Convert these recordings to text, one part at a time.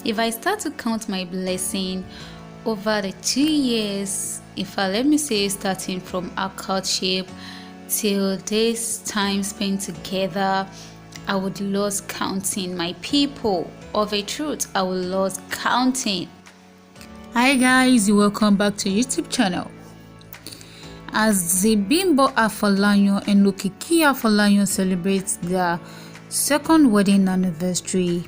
If I start to count my blessing over the 2 years, let me say starting from our courtship till this time spent together, I would lose counting my people. Of a truth, I will lose counting. Hi guys, welcome back to YouTube channel. As the Bimbo Afolayan and Okiki Afolayan celebrate their second wedding anniversary,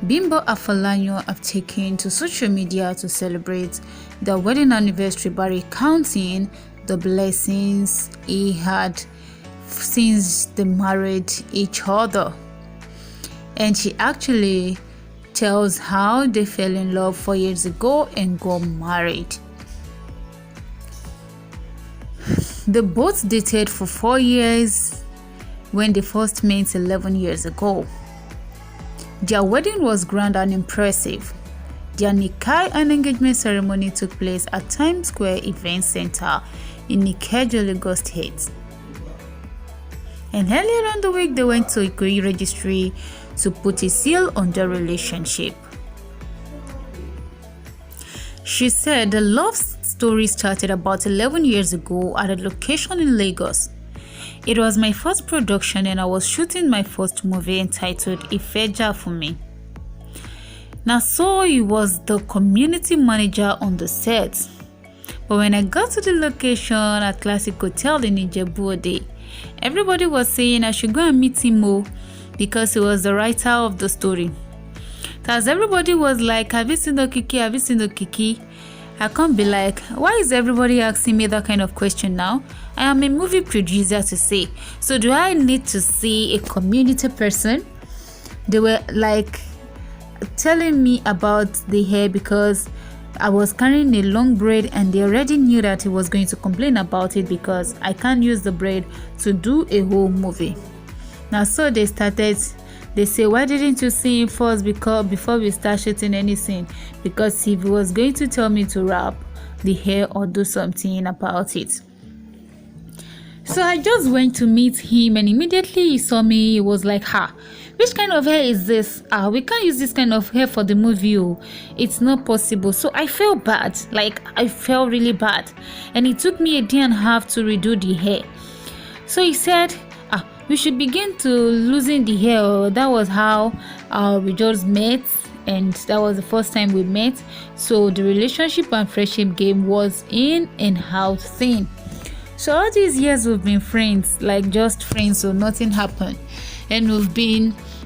Bimbo Afolayan have taken to social media to celebrate their wedding anniversary by recounting the blessings he had since they married each other. And she actually tells how they fell in love 4 years ago and got married. They both dated for 4 years when they first met 11 years ago. Their wedding was grand and impressive. Their nikah and engagement ceremony took place at Times Square Event Center in Ikeja, Lagos State. And earlier on the week, they went to Ikoyi registry to put a seal on their relationship. She said the love story started about 11 years ago at a location in Lagos. It was my first production and I was shooting my first movie entitled Ifeja for Me. Now, so he was the community manager on the set. But when I got to the location at Classic Hotel in Ijebu-Ode, everybody was saying I should go and meet him because he was the writer of the story. As everybody was like, have you seen Okiki? Have you seen Okiki? I can't be like, why is everybody asking me that kind of question now? I am a movie producer to say. So do I need to see a community person? They were like telling me about the hair because I was carrying a long braid and they already knew that he was going to complain about it because I can't use the braid to do a whole movie. Now so they say, why didn't you see him first before we start shooting anything? Because if he was going to tell me to wrap the hair or do something about it. So I just went to meet him and immediately he saw me. He was like, which kind of hair is this? We can't use this kind of hair for the movie. It's not possible. So I felt bad. I felt really bad. And it took me a day and a half to redo the hair. So he said, we should begin to loosen the hair. That was how we just met. And that was the first time we met. So the relationship and friendship game was in and out thing. So all these years we've been friends, just friends, so nothing happened. And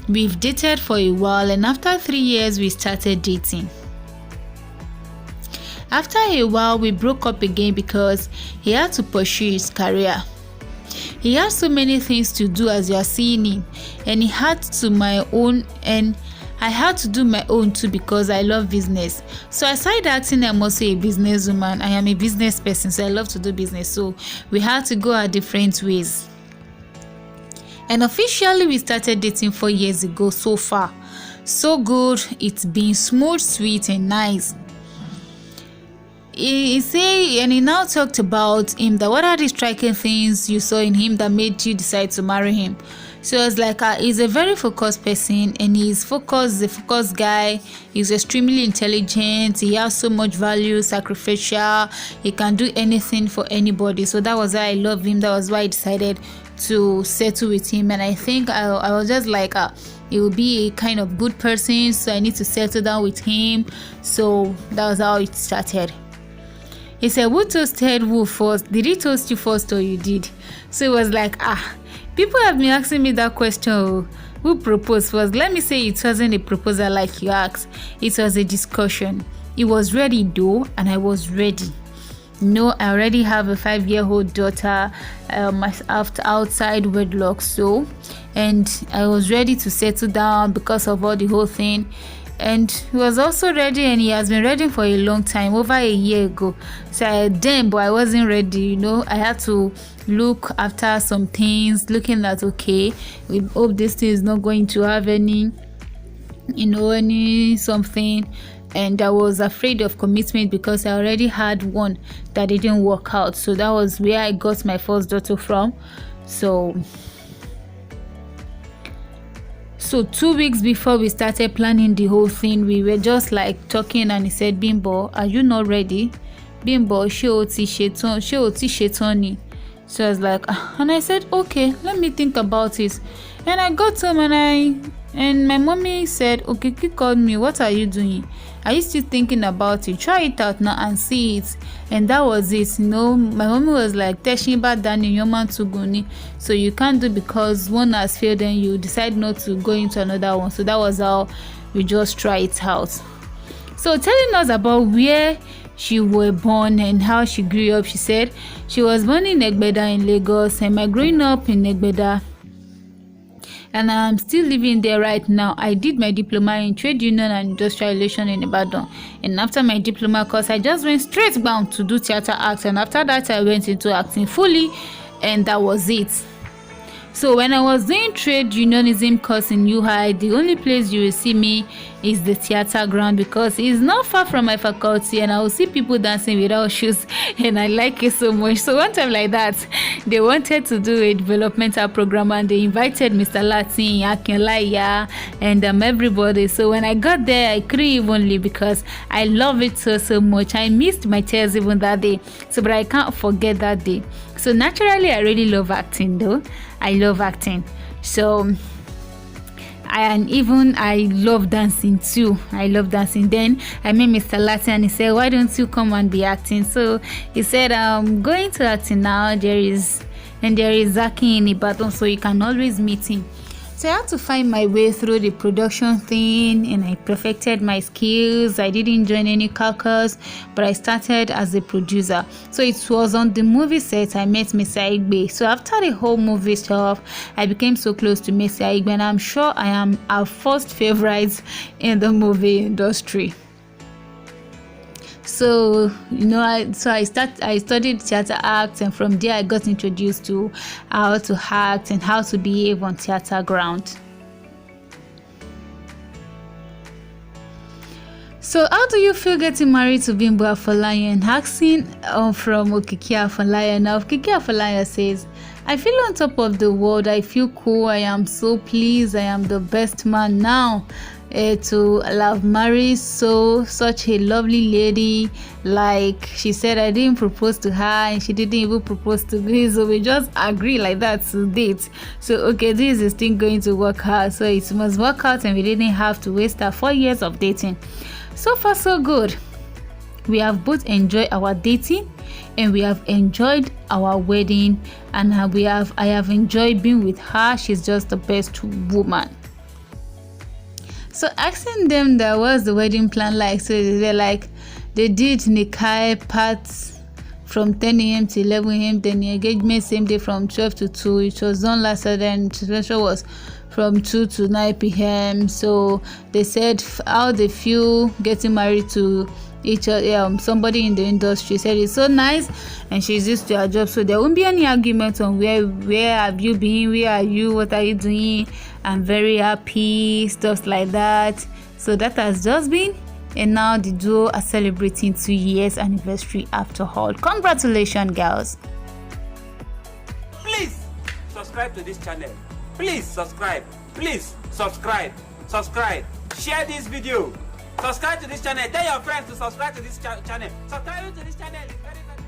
we've dated for a while, and after 3 years we started dating. After a while we broke up again because he had to pursue his career. He had so many things to do as you are seeing him, and he had to my own, and I had to do my own too because I love business. So aside acting, I'm also a businesswoman. I am a business person, so I love to do business. So we had to go our different ways. And officially we started dating 4 years ago. So far, so good. It's been smooth, sweet, and nice. He now talked about him that what are the striking things you saw in him that made you decide to marry him. So I was like, he's a very focused person and he's focused, a focused guy. He's extremely intelligent. He has so much value, sacrificial. He can do anything for anybody. So that was why I love him. That was why I decided to settle with him. And I think I was just like, he will be a kind of good person. So I need to settle down with him. So that was how it started. He said, who toasted who first? Did he toast you first or you did? So it was like, people have been asking me that question. Who proposed first? Let me say it wasn't a proposal like you asked. It was a discussion. He was ready though, and I was ready. I already have a 5-year-old daughter outside wedlock. And I was ready to settle down because of all the whole thing. And he was also ready, and he has been ready for a long time, over a year ago. So but I wasn't ready. I had to look after some things, looking at we hope this thing is not going to have any something. And I was afraid of commitment because I already had one that didn't work out. So that was where I got my first daughter from. So So 2 weeks before we started planning the whole thing, we were just like talking, and he said, Bimbo, are you not ready? Bimbo, ṣé o ti ṣetán ni? So I was like, and I said, okay, let me think about it. And I got home, and my mommy said, Okiki called me, what are you doing? Are you still thinking about it? Try it out now and see it. And that was it. My mommy was like, Teshiba Dani Yoman Tuguni. So you can't do because one has failed and you decide not to go into another one. So that was how we just try it out. So telling us about where she was born and how she grew up, she said she was born in Egbeda in Lagos, and my growing up in Egbeda, and I'm still living there right now. I did my diploma in trade union and industrial relations in Ibadan, and after my diploma course I just went straight bound to do theater arts, and after that I went into acting fully, and that was it. So when I was doing trade unionism course in UI, the only place you will see me is the theater ground, because it's not far from my faculty, and I will see people dancing without shoes, and I like it so much. So one time like that, they wanted to do a developmental program, and they invited Mr. Latin, Akinlaya, and everybody. So when I got there, I couldn't even leave because I love it so much. I missed my tears even that day. So but I can't forget that day. So naturally, I really love acting though. I love acting. So I love dancing too. I love dancing. Then I met Mr. Latin, and he said, why don't you come and be acting? So he said, I'm going to acting now. There is Zaki in Ibadan, so you can always meet him. So I had to find my way through the production thing, and I perfected my skills. I didn't join any caucus, but I started as a producer. So it was on the movie set I met Mr. Igbe. So after the whole movie stuff, I became so close to Mr. Igbe, and I'm sure I am our first favorites in the movie industry. So I studied theater act, and from there I got introduced to how to act and how to behave on theater ground. So how do you feel getting married to Bimbo Afolayan? Asking from Okiki Afolayan. Now Okiki Afolayan says, I feel on top of the world. I feel cool. I am so pleased. I am the best man now to have married such a lovely lady. Like she said, I didn't propose to her, and she didn't even propose to me. So we just agree like that to date. So okay, this is still going to work out. So it must work out, and we didn't have to waste our 4 years of dating. So far so good. We have both enjoyed our dating, and we have enjoyed our wedding, and I have enjoyed being with her. She's just the best woman. So asking them that was the wedding plan like, so they're like, they did Nikai parts from 10 a.m. to 11 a.m. Then the engagement same day from 12 to 2. It was done last Saturday, and the was from 2 to 9 p.m. So they said how they feel getting married to each other. Somebody in the industry said it's so nice, and she's used to her job, so there won't be any argument on where have you been, where are you, what are you doing. I'm very happy, stuff like that. So that has just been, and now the duo are celebrating 2 years anniversary after all. Congratulations, girls. Please subscribe to this channel. Please subscribe. Please subscribe. Share this video. Subscribe to this channel. Tell your friends to subscribe to this channel. Subscribing to this channel is very, very